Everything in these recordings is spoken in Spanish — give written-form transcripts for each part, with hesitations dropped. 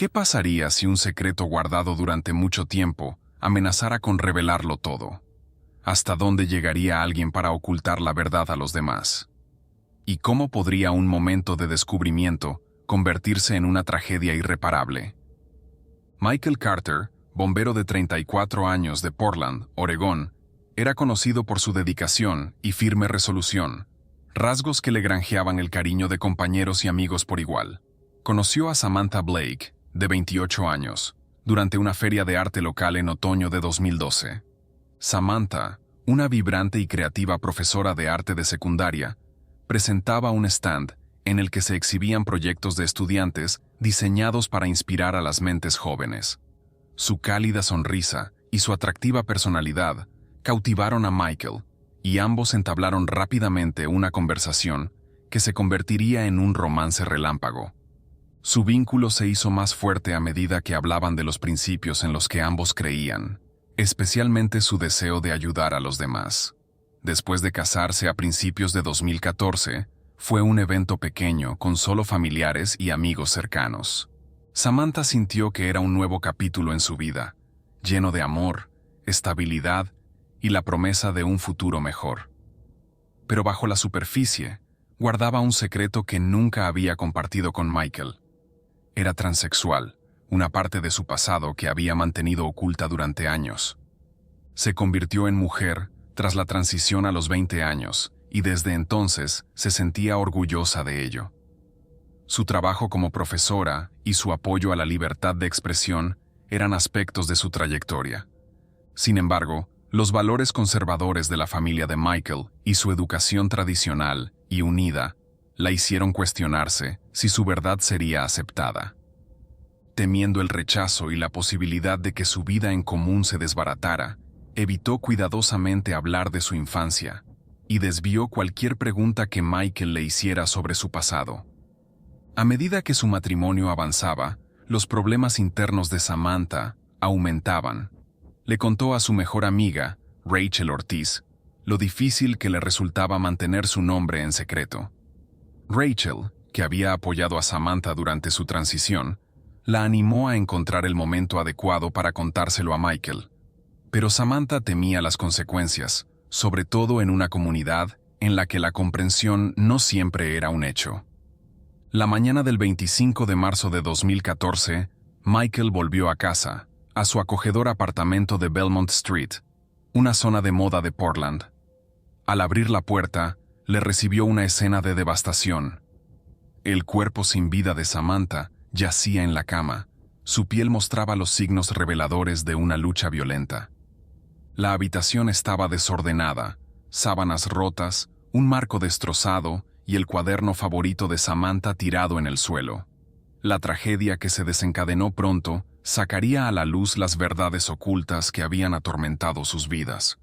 ¿Qué pasaría si un secreto guardado durante mucho tiempo amenazara con revelarlo todo? ¿Hasta dónde llegaría alguien para ocultar la verdad a los demás? ¿Y cómo podría un momento de descubrimiento convertirse en una tragedia irreparable? Michael Carter, bombero de 34 años de Portland, Oregón, era conocido por su dedicación y firme resolución, rasgos que le granjeaban el cariño de compañeros y amigos por igual. Conoció a Samantha Blake, de 28 años, durante una feria de arte local en otoño de 2012. Samantha, una vibrante y creativa profesora de arte de secundaria, presentaba un stand en el que se exhibían proyectos de estudiantes diseñados para inspirar a las mentes jóvenes. Su cálida sonrisa y su atractiva personalidad cautivaron a Michael, y ambos entablaron rápidamente una conversación que se convertiría en un romance relámpago. Su vínculo se hizo más fuerte a medida que hablaban de los principios en los que ambos creían, especialmente su deseo de ayudar a los demás. Después de casarse a principios de 2014, fue un evento pequeño con solo familiares y amigos cercanos. Samantha sintió que era un nuevo capítulo en su vida, lleno de amor, estabilidad y la promesa de un futuro mejor. Pero bajo la superficie, guardaba un secreto que nunca había compartido con Michael. Era transexual, una parte de su pasado que había mantenido oculta durante años. Se convirtió en mujer tras la transición a los 20 años, y desde entonces se sentía orgullosa de ello. Su trabajo como profesora y su apoyo a la libertad de expresión eran aspectos de su trayectoria. Sin embargo, los valores conservadores de la familia de Michael y su educación tradicional y unida la hicieron cuestionarse si su verdad sería aceptada. Temiendo el rechazo y la posibilidad de que su vida en común se desbaratara, evitó cuidadosamente hablar de su infancia y desvió cualquier pregunta que Michael le hiciera sobre su pasado. A medida que su matrimonio avanzaba, los problemas internos de Samantha aumentaban. Le contó a su mejor amiga, Rachel Ortiz, lo difícil que le resultaba mantener su nombre en secreto. Rachel, que había apoyado a Samantha durante su transición, la animó a encontrar el momento adecuado para contárselo a Michael. Pero Samantha temía las consecuencias, sobre todo en una comunidad en la que la comprensión no siempre era un hecho. La mañana del 25 de marzo de 2014, Michael volvió a casa, a su acogedor apartamento de Belmont Street, una zona de moda de Portland. Al abrir la puerta, le recibió una escena de devastación. El cuerpo sin vida de Samantha yacía en la cama. Su piel mostraba los signos reveladores de una lucha violenta. La habitación estaba desordenada, sábanas rotas, un marco destrozado y el cuaderno favorito de Samantha tirado en el suelo. La tragedia que se desencadenó pronto sacaría a la luz las verdades ocultas que habían atormentado sus vidas.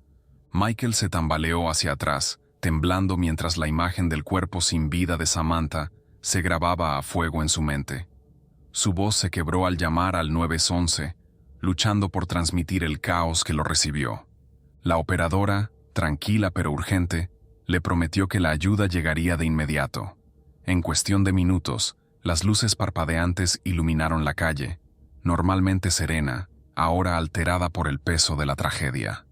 Michael se tambaleó hacia atrás, temblando mientras la imagen del cuerpo sin vida de Samantha se grababa a fuego en su mente. Su voz se quebró al llamar al 911, luchando por transmitir el caos que lo recibió. La operadora, tranquila pero urgente, le prometió que la ayuda llegaría de inmediato. En cuestión de minutos, las luces parpadeantes iluminaron la calle, normalmente serena, ahora alterada por el peso de la tragedia.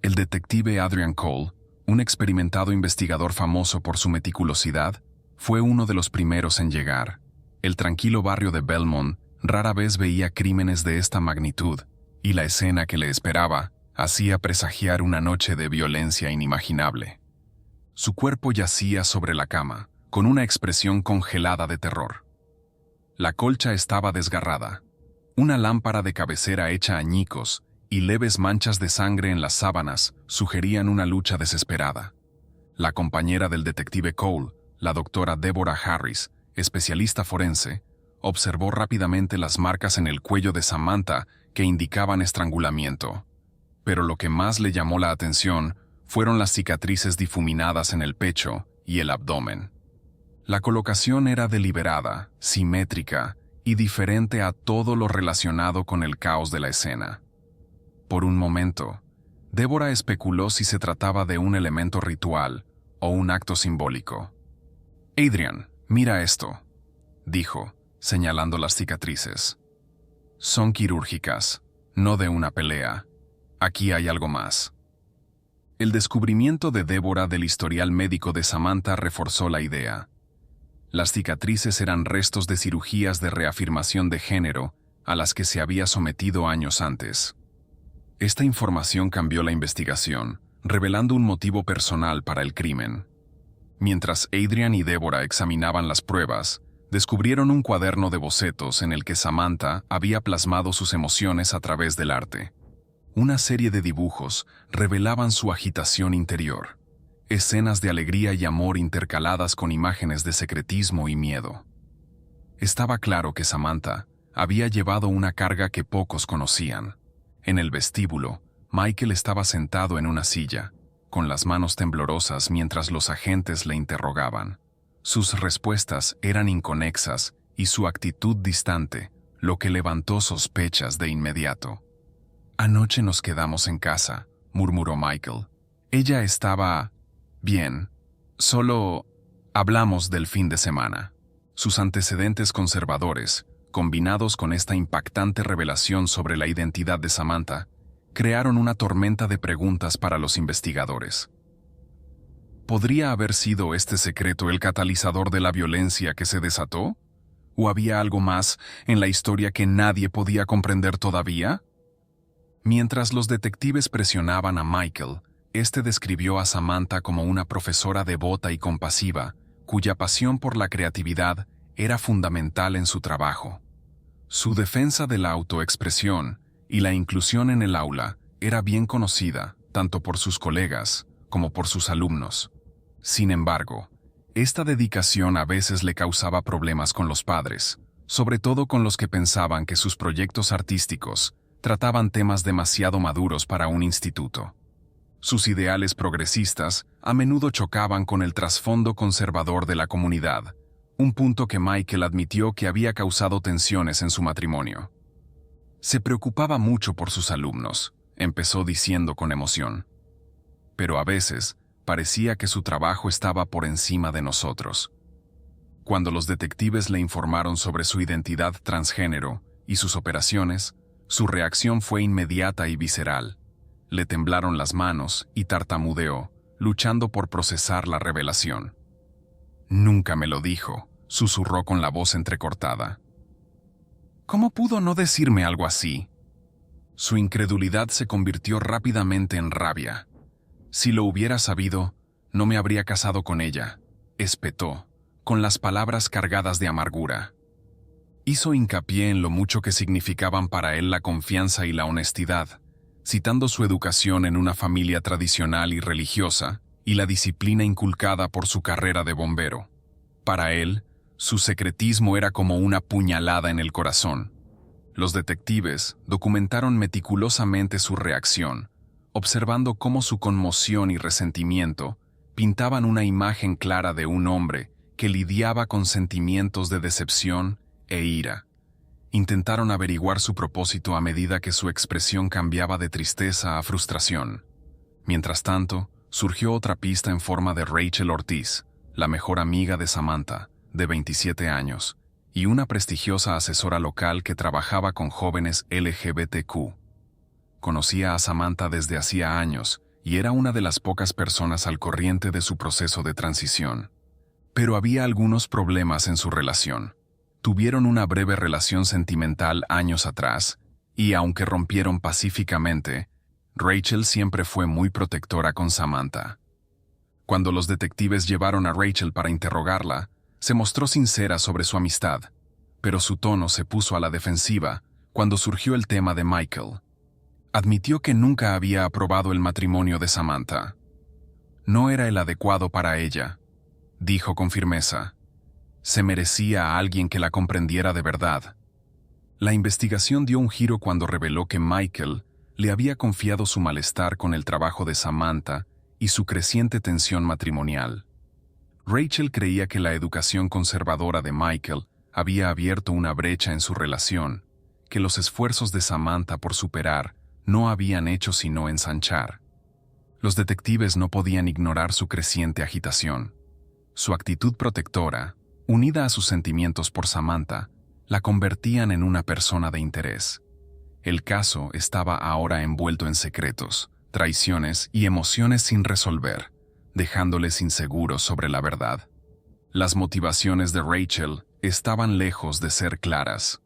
El detective Adrian Cole, un experimentado investigador famoso por su meticulosidad, fue uno de los primeros en llegar. El tranquilo barrio de Belmont rara vez veía crímenes de esta magnitud, y la escena que le esperaba hacía presagiar una noche de violencia inimaginable. Su cuerpo yacía sobre la cama, con una expresión congelada de terror. La colcha estaba desgarrada. Una lámpara de cabecera hecha añicos y leves manchas de sangre en las sábanas sugerían una lucha desesperada. La compañera del detective Cole, la doctora Deborah Harris, especialista forense, observó rápidamente las marcas en el cuello de Samantha que indicaban estrangulamiento. Pero lo que más le llamó la atención fueron las cicatrices difuminadas en el pecho y el abdomen. La colocación era deliberada, simétrica y diferente a todo lo relacionado con el caos de la escena. Por un momento, Deborah especuló si se trataba de un elemento ritual o un acto simbólico. «Adrian, mira esto», dijo, señalando las cicatrices. Son quirúrgicas, no de una pelea. Aquí hay algo más. El descubrimiento de Débora del historial médico de Samantha reforzó la idea. Las cicatrices eran restos de cirugías de reafirmación de género a las que se había sometido años antes. Esta información cambió la investigación, revelando un motivo personal para el crimen. Mientras Adrian y Débora examinaban las pruebas, descubrieron un cuaderno de bocetos en el que Samantha había plasmado sus emociones a través del arte. Una serie de dibujos revelaban su agitación interior, escenas de alegría y amor intercaladas con imágenes de secretismo y miedo. Estaba claro que Samantha había llevado una carga que pocos conocían. En el vestíbulo, Michael estaba sentado en una silla, con las manos temblorosas mientras los agentes le interrogaban. Sus respuestas eran inconexas y su actitud distante, lo que levantó sospechas de inmediato. «Anoche nos quedamos en casa», murmuró Michael. «Ella estaba bien. Solo hablamos del fin de semana». Sus antecedentes conservadores, combinados con esta impactante revelación sobre la identidad de Samantha, crearon una tormenta de preguntas para los investigadores. ¿Podría haber sido este secreto el catalizador de la violencia que se desató? ¿O había algo más en la historia que nadie podía comprender todavía? Mientras los detectives presionaban a Michael, este describió a Samantha como una profesora devota y compasiva, cuya pasión por la creatividad era fundamental en su trabajo. Su defensa de la autoexpresión y la inclusión en el aula era bien conocida, tanto por sus colegas como por sus alumnos. Sin embargo, esta dedicación a veces le causaba problemas con los padres, sobre todo con los que pensaban que sus proyectos artísticos trataban temas demasiado maduros para un instituto. Sus ideales progresistas a menudo chocaban con el trasfondo conservador de la comunidad, un punto que Michael admitió que había causado tensiones en su matrimonio. Se preocupaba mucho por sus alumnos, empezó diciendo con emoción. Pero a veces parecía que su trabajo estaba por encima de nosotros. Cuando los detectives le informaron sobre su identidad transgénero y sus operaciones, su reacción fue inmediata y visceral. Le temblaron las manos y tartamudeó, luchando por procesar la revelación. «Nunca me lo dijo», susurró con la voz entrecortada. «¿Cómo pudo no decirme algo así?» Su incredulidad se convirtió rápidamente en rabia. «Si lo hubiera sabido, no me habría casado con ella», espetó, con las palabras cargadas de amargura. Hizo hincapié en lo mucho que significaban para él la confianza y la honestidad, citando su educación en una familia tradicional y religiosa y la disciplina inculcada por su carrera de bombero. Para él, su secretismo era como una puñalada en el corazón. Los detectives documentaron meticulosamente su reacción, observando cómo su conmoción y resentimiento pintaban una imagen clara de un hombre que lidiaba con sentimientos de decepción e ira. Intentaron averiguar su propósito a medida que su expresión cambiaba de tristeza a frustración. Mientras tanto, surgió otra pista en forma de Rachel Ortiz, la mejor amiga de Samantha, de 27 años, y una prestigiosa asesora local que trabajaba con jóvenes LGBTQ. Conocía a Samantha desde hacía años y era una de las pocas personas al corriente de su proceso de transición. Pero había algunos problemas en su relación. Tuvieron una breve relación sentimental años atrás, y aunque rompieron pacíficamente, Rachel siempre fue muy protectora con Samantha. Cuando los detectives llevaron a Rachel para interrogarla, se mostró sincera sobre su amistad, pero su tono se puso a la defensiva cuando surgió el tema de Michael. Admitió que nunca había aprobado el matrimonio de Samantha. No era el adecuado para ella, dijo con firmeza. Se merecía a alguien que la comprendiera de verdad. La investigación dio un giro cuando reveló que Michael le había confiado su malestar con el trabajo de Samantha y su creciente tensión matrimonial. Rachel creía que la educación conservadora de Michael había abierto una brecha en su relación, que los esfuerzos de Samantha por superar no habían hecho sino ensanchar. Los detectives no podían ignorar su creciente agitación. Su actitud protectora, unida a sus sentimientos por Samantha, la convertían en una persona de interés. El caso estaba ahora envuelto en secretos, traiciones y emociones sin resolver, dejándoles inseguros sobre la verdad. Las motivaciones de Rachel estaban lejos de ser claras.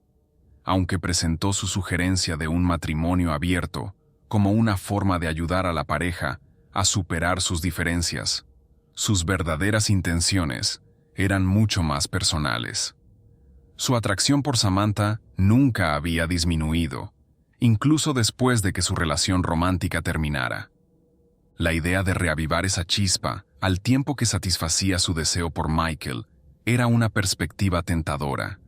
Aunque presentó su sugerencia de un matrimonio abierto como una forma de ayudar a la pareja a superar sus diferencias, sus verdaderas intenciones eran mucho más personales. Su atracción por Samantha nunca había disminuido, incluso después de que su relación romántica terminara. La idea de reavivar esa chispa al tiempo que satisfacía su deseo por Michael era una perspectiva tentadora,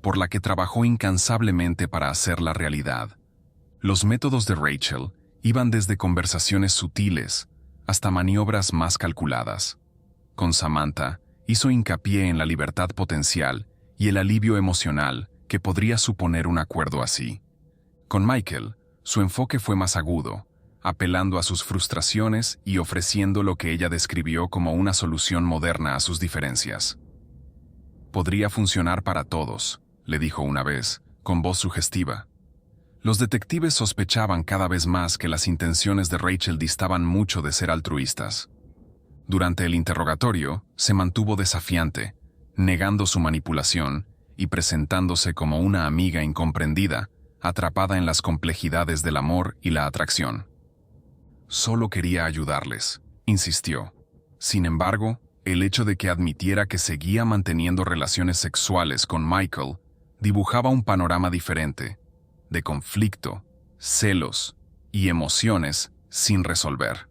por la que trabajó incansablemente para hacerla realidad. Los métodos de Rachel iban desde conversaciones sutiles hasta maniobras más calculadas. Con Samantha, hizo hincapié en la libertad potencial y el alivio emocional que podría suponer un acuerdo así. Con Michael, su enfoque fue más agudo, apelando a sus frustraciones y ofreciendo lo que ella describió como una solución moderna a sus diferencias. «Podría funcionar para todos», le dijo una vez, con voz sugestiva. Los detectives sospechaban cada vez más que las intenciones de Rachel distaban mucho de ser altruistas. Durante el interrogatorio, se mantuvo desafiante, negando su manipulación y presentándose como una amiga incomprendida, atrapada en las complejidades del amor y la atracción. «Solo quería ayudarles», insistió. Sin embargo, el hecho de que admitiera que seguía manteniendo relaciones sexuales con Michael dibujaba un panorama diferente, de conflicto, celos y emociones sin resolver.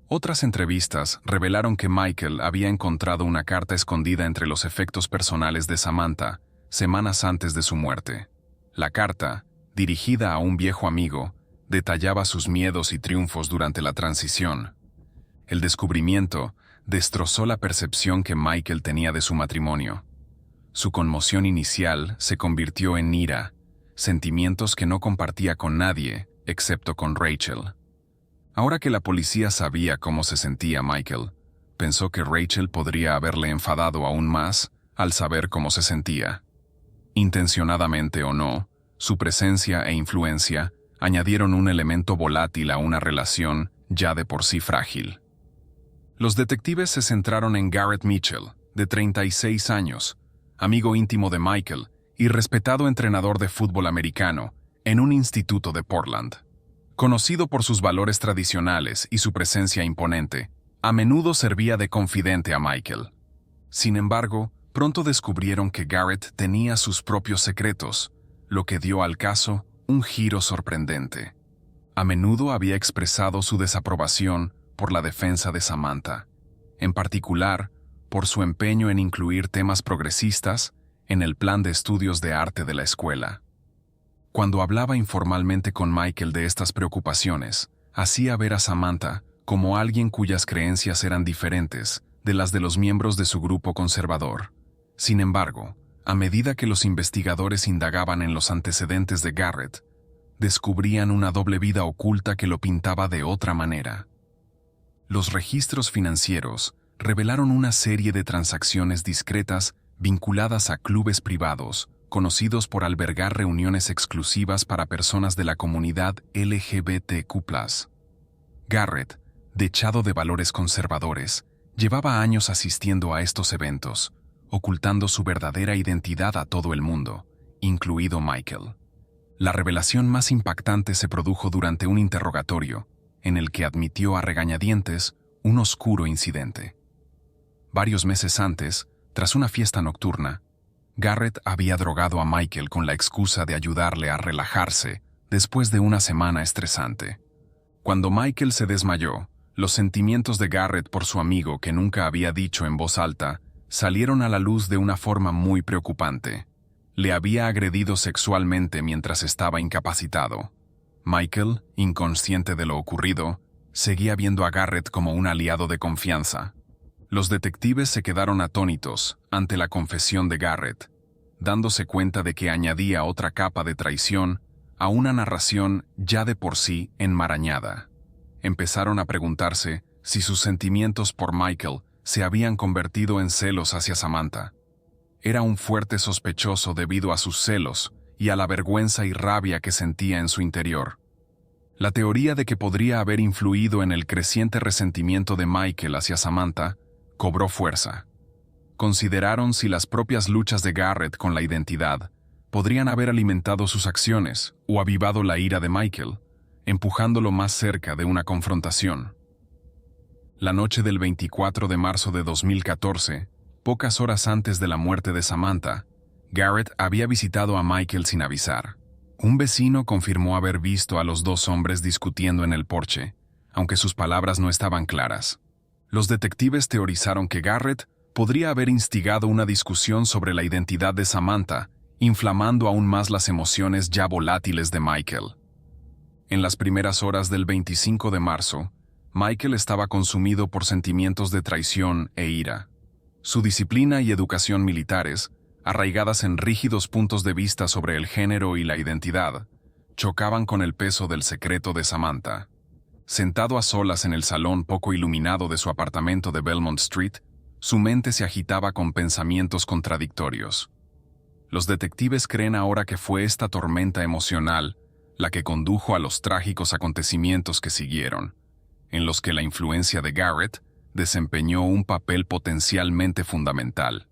Otras entrevistas revelaron que Michael había encontrado una carta escondida entre los efectos personales de Samantha semanas antes de su muerte. La carta, dirigida a un viejo amigo, detallaba sus miedos y triunfos durante la transición. El descubrimiento destrozó la percepción que Michael tenía de su matrimonio. Su conmoción inicial se convirtió en ira, sentimientos que no compartía con nadie, excepto con Rachel. Ahora que la policía sabía cómo se sentía Michael, pensó que Rachel podría haberle enfadado aún más al saber cómo se sentía. Intencionadamente o no, su presencia e influencia añadieron un elemento volátil a una relación ya de por sí frágil. Los detectives se centraron en Garrett Mitchell, de 36 años, amigo íntimo de Michael y respetado entrenador de fútbol americano en un instituto de Portland. Conocido por sus valores tradicionales y su presencia imponente, a menudo servía de confidente a Michael. Sin embargo, pronto descubrieron que Garrett tenía sus propios secretos, lo que dio al caso un giro sorprendente. A menudo había expresado su desaprobación por la defensa de Samantha, en particular por su empeño en incluir temas progresistas en el plan de estudios de arte de la escuela. Cuando hablaba informalmente con Michael de estas preocupaciones, hacía ver a Samantha como alguien cuyas creencias eran diferentes de las de los miembros de su grupo conservador. Sin embargo, a medida que los investigadores indagaban en los antecedentes de Garrett, descubrían una doble vida oculta que lo pintaba de otra manera. Los registros financieros revelaron una serie de transacciones discretas vinculadas a clubes privados, conocidos por albergar reuniones exclusivas para personas de la comunidad LGBTQ+. Garrett, dechado de valores conservadores, llevaba años asistiendo a estos eventos, ocultando su verdadera identidad a todo el mundo, incluido Michael. La revelación más impactante se produjo durante un interrogatorio, en el que admitió a regañadientes un oscuro incidente. Varios meses antes, tras una fiesta nocturna, Garrett había drogado a Michael con la excusa de ayudarle a relajarse después de una semana estresante. Cuando Michael se desmayó, los sentimientos de Garrett por su amigo, que nunca había dicho en voz alta, salieron a la luz de una forma muy preocupante. Le había agredido sexualmente mientras estaba incapacitado. Michael, inconsciente de lo ocurrido, seguía viendo a Garrett como un aliado de confianza. Los detectives se quedaron atónitos ante la confesión de Garrett, dándose cuenta de que añadía otra capa de traición a una narración ya de por sí enmarañada. Empezaron a preguntarse si sus sentimientos por Michael se habían convertido en celos hacia Samantha. Era un fuerte sospechoso debido a sus celos y a la vergüenza y rabia que sentía en su interior. La teoría de que podría haber influido en el creciente resentimiento de Michael hacia Samantha cobró fuerza. Consideraron si las propias luchas de Garrett con la identidad podrían haber alimentado sus acciones o avivado la ira de Michael, empujándolo más cerca de una confrontación. La noche del 24 de marzo de 2014, pocas horas antes de la muerte de Samantha, Garrett había visitado a Michael sin avisar. Un vecino confirmó haber visto a los dos hombres discutiendo en el porche, aunque sus palabras no estaban claras. Los detectives teorizaron que Garrett podría haber instigado una discusión sobre la identidad de Samantha, inflamando aún más las emociones ya volátiles de Michael. En las primeras horas del 25 de marzo, Michael estaba consumido por sentimientos de traición e ira. Su disciplina y educación militares, arraigadas en rígidos puntos de vista sobre el género y la identidad, chocaban con el peso del secreto de Samantha. Sentado a solas en el salón poco iluminado de su apartamento de Belmont Street, su mente se agitaba con pensamientos contradictorios. Los detectives creen ahora que fue esta tormenta emocional la que condujo a los trágicos acontecimientos que siguieron, en los que la influencia de Garrett desempeñó un papel potencialmente fundamental.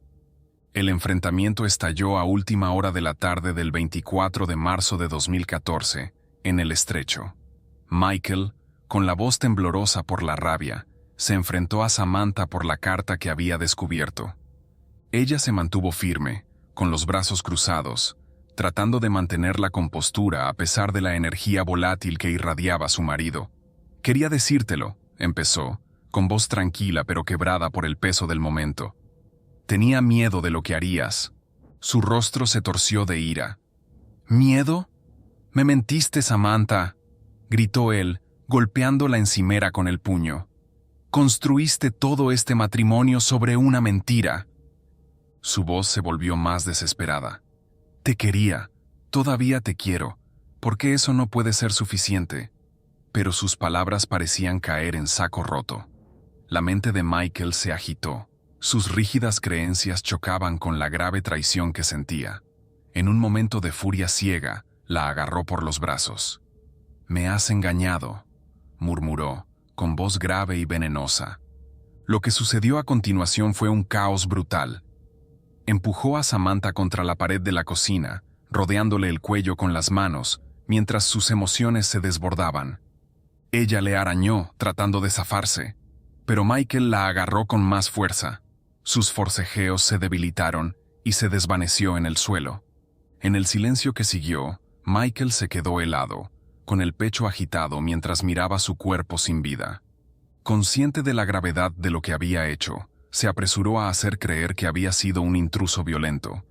El enfrentamiento estalló a última hora de la tarde del 24 de marzo de 2014, en el estrecho. Michael, con la voz temblorosa por la rabia, se enfrentó a Samantha por la carta que había descubierto. Ella se mantuvo firme, con los brazos cruzados, tratando de mantener la compostura a pesar de la energía volátil que irradiaba su marido. «Quería decírtelo», empezó, con voz tranquila pero quebrada por el peso del momento. «Tenía miedo de lo que harías». Su rostro se torció de ira. «¿Miedo? Me mentiste, Samantha», gritó él, golpeando la encimera con el puño. «Construiste todo este matrimonio sobre una mentira». Su voz se volvió más desesperada. «Te quería, todavía te quiero, porque eso no puede ser suficiente». Pero sus palabras parecían caer en saco roto. La mente de Michael se agitó. Sus rígidas creencias chocaban con la grave traición que sentía. En un momento de furia ciega, la agarró por los brazos. «Me has engañado», murmuró, con voz grave y venenosa. Lo que sucedió a continuación fue un caos brutal. Empujó a Samantha contra la pared de la cocina, rodeándole el cuello con las manos, mientras sus emociones se desbordaban. Ella le arañó, tratando de zafarse, pero Michael la agarró con más fuerza. Sus forcejeos se debilitaron y se desvaneció en el suelo. En el silencio que siguió, Michael se quedó helado, con el pecho agitado mientras miraba su cuerpo sin vida. Consciente de la gravedad de lo que había hecho, se apresuró a hacer creer que había sido un intruso violento.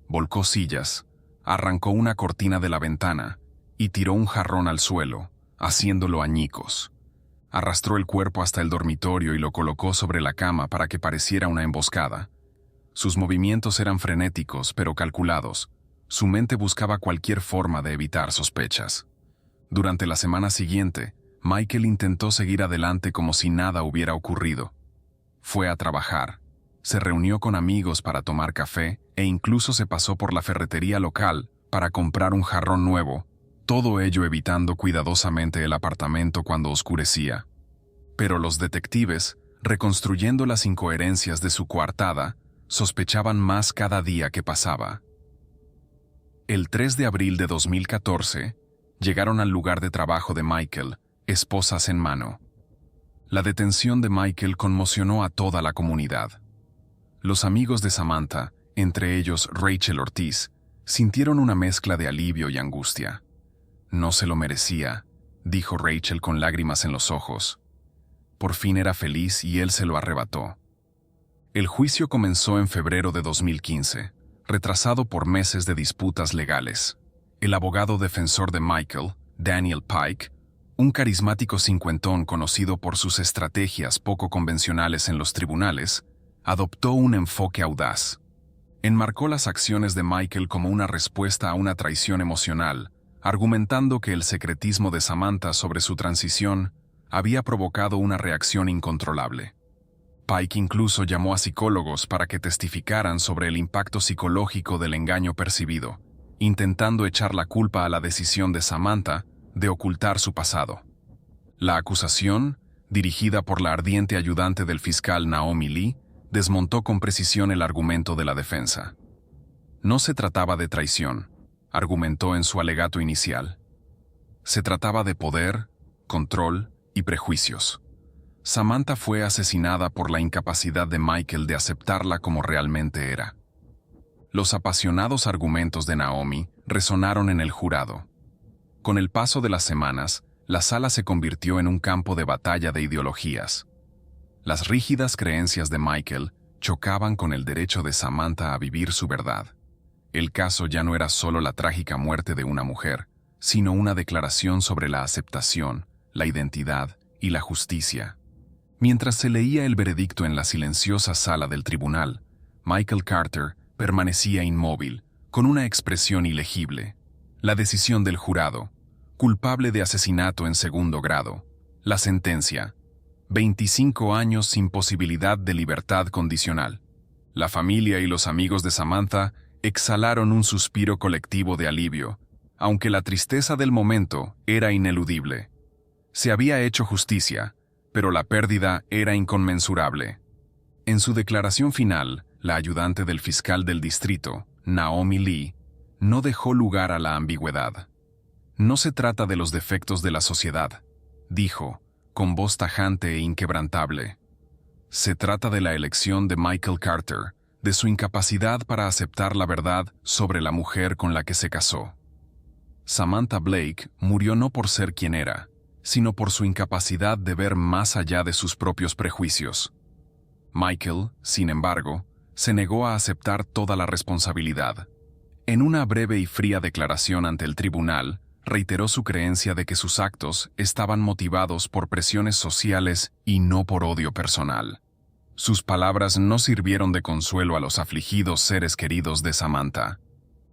Volcó sillas, arrancó una cortina de la ventana y tiró un jarrón al suelo, haciéndolo añicos. Arrastró el cuerpo hasta el dormitorio y lo colocó sobre la cama para que pareciera una emboscada. Sus movimientos eran frenéticos pero calculados. Su mente buscaba cualquier forma de evitar sospechas. Durante la semana siguiente, Michael intentó seguir adelante como si nada hubiera ocurrido. Fue a trabajar, se reunió con amigos para tomar café e incluso se pasó por la ferretería local para comprar un jarrón nuevo, todo ello evitando cuidadosamente el apartamento cuando oscurecía. Pero los detectives, reconstruyendo las incoherencias de su coartada, sospechaban más cada día que pasaba. El 3 de abril de 2014, llegaron al lugar de trabajo de Michael, esposas en mano. La detención de Michael conmocionó a toda la comunidad. Los amigos de Samantha, entre ellos Rachel Ortiz, sintieron una mezcla de alivio y angustia. «No se lo merecía», dijo Rachel con lágrimas en los ojos. Por fin era feliz y él se lo arrebató. El juicio comenzó en febrero de 2015, retrasado por meses de disputas legales. El abogado defensor de Michael, Daniel Pike, un carismático cincuentón conocido por sus estrategias poco convencionales en los tribunales, adoptó un enfoque audaz. Enmarcó las acciones de Michael como una respuesta a una traición emocional, argumentando que el secretismo de Samantha sobre su transición había provocado una reacción incontrolable. Pike incluso llamó a psicólogos para que testificaran sobre el impacto psicológico del engaño percibido, intentando echar la culpa a la decisión de Samantha de ocultar su pasado. La acusación, dirigida por la ardiente ayudante del fiscal Naomi Lee, desmontó con precisión el argumento de la defensa. No se trataba de traición, argumentó en su alegato inicial. Se trataba de poder, control y prejuicios. Samantha fue asesinada por la incapacidad de Michael de aceptarla como realmente era. Los apasionados argumentos de Naomi resonaron en el jurado. Con el paso de las semanas, la sala se convirtió en un campo de batalla de ideologías. Las rígidas creencias de Michael chocaban con el derecho de Samantha a vivir su verdad. El caso ya no era solo la trágica muerte de una mujer, sino una declaración sobre la aceptación, la identidad y la justicia. Mientras se leía el veredicto en la silenciosa sala del tribunal, Michael Carter permanecía inmóvil, con una expresión ilegible. La decisión del jurado, culpable de asesinato en segundo grado. La sentencia, 25 años sin posibilidad de libertad condicional. La familia y los amigos de Samantha exhalaron un suspiro colectivo de alivio, aunque la tristeza del momento era ineludible. Se había hecho justicia, pero la pérdida era inconmensurable. En su declaración final, la ayudante del fiscal del distrito, Naomi Lee, no dejó lugar a la ambigüedad. No se trata de los defectos de la sociedad, dijo, con voz tajante e inquebrantable. Se trata de la elección de Michael Carter, de su incapacidad para aceptar la verdad sobre la mujer con la que se casó. Samantha Blake murió no por ser quien era, sino por su incapacidad de ver más allá de sus propios prejuicios. Michael, sin embargo, se negó a aceptar toda la responsabilidad. En una breve y fría declaración ante el tribunal, reiteró su creencia de que sus actos estaban motivados por presiones sociales y no por odio personal. Sus palabras no sirvieron de consuelo a los afligidos seres queridos de Samantha.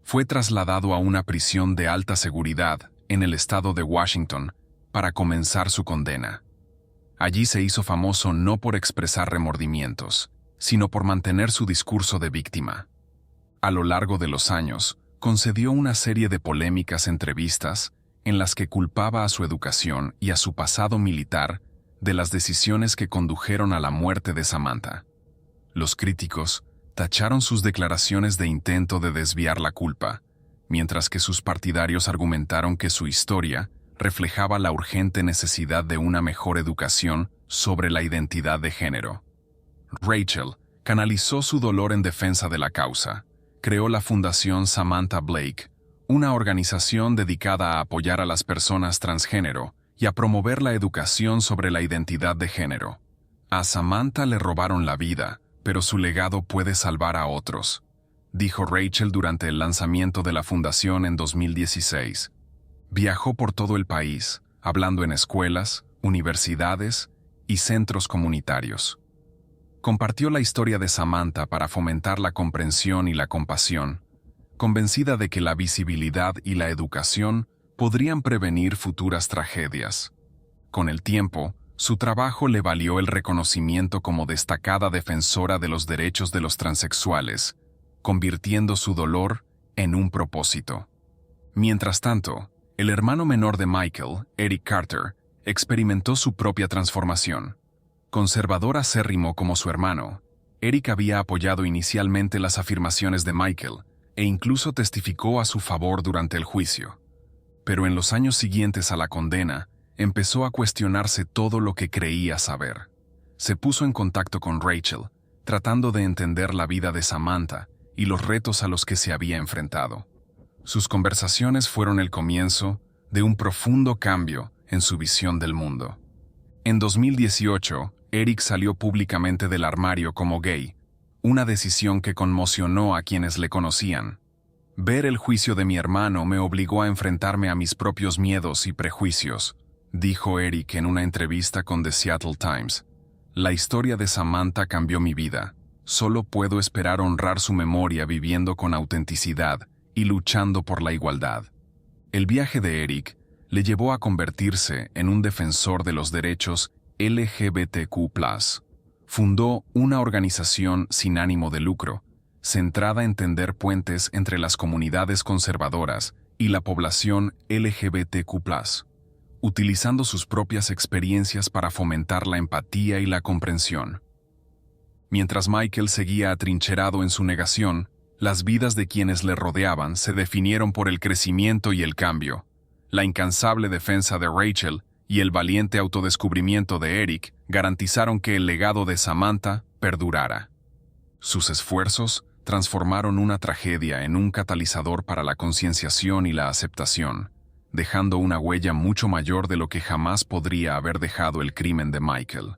Fue trasladado a una prisión de alta seguridad en el estado de Washington para comenzar su condena. Allí se hizo famoso no por expresar remordimientos, sino por mantener su discurso de víctima. A lo largo de los años, concedió una serie de polémicas entrevistas en las que culpaba a su educación y a su pasado militar de las decisiones que condujeron a la muerte de Samantha. Los críticos tacharon sus declaraciones de intento de desviar la culpa, mientras que sus partidarios argumentaron que su historia reflejaba la urgente necesidad de una mejor educación sobre la identidad de género. Rachel canalizó su dolor en defensa de la causa. Creó la Fundación Samantha Blake, una organización dedicada a apoyar a las personas transgénero y a promover la educación sobre la identidad de género. A Samantha le robaron la vida, pero su legado puede salvar a otros, dijo Rachel durante el lanzamiento de la fundación en 2016. Viajó por todo el país, hablando en escuelas, universidades y centros comunitarios. Compartió la historia de Samantha para fomentar la comprensión y la compasión, convencida de que la visibilidad y la educación podrían prevenir futuras tragedias. Con el tiempo, su trabajo le valió el reconocimiento como destacada defensora de los derechos de los transexuales, convirtiendo su dolor en un propósito. Mientras tanto, el hermano menor de Michael, Eric Carter, experimentó su propia transformación. Conservador acérrimo como su hermano, Eric había apoyado inicialmente las afirmaciones de Michael e incluso testificó a su favor durante el juicio. Pero en los años siguientes a la condena, empezó a cuestionarse todo lo que creía saber. Se puso en contacto con Rachel, tratando de entender la vida de Samantha y los retos a los que se había enfrentado. Sus conversaciones fueron el comienzo de un profundo cambio en su visión del mundo. En 2018, Eric salió públicamente del armario como gay, una decisión que conmocionó a quienes le conocían. Ver el juicio de mi hermano me obligó a enfrentarme a mis propios miedos y prejuicios, dijo Eric en una entrevista con The Seattle Times. La historia de Samantha cambió mi vida. Solo puedo esperar honrar su memoria viviendo con autenticidad y luchando por la igualdad. El viaje de Eric le llevó a convertirse en un defensor de los derechos LGBTQ+. fundó una organización sin ánimo de lucro, centrada en tender puentes entre las comunidades conservadoras y la población LGBTQ+, utilizando sus propias experiencias para fomentar la empatía y la comprensión. Mientras Michael seguía atrincherado en su negación, las vidas de quienes le rodeaban se definieron por el crecimiento y el cambio. La incansable defensa de Rachel y el valiente autodescubrimiento de Eric garantizaron que el legado de Samantha perdurara. Sus esfuerzos transformaron una tragedia en un catalizador para la concienciación y la aceptación, dejando una huella mucho mayor de lo que jamás podría haber dejado el crimen de Michael.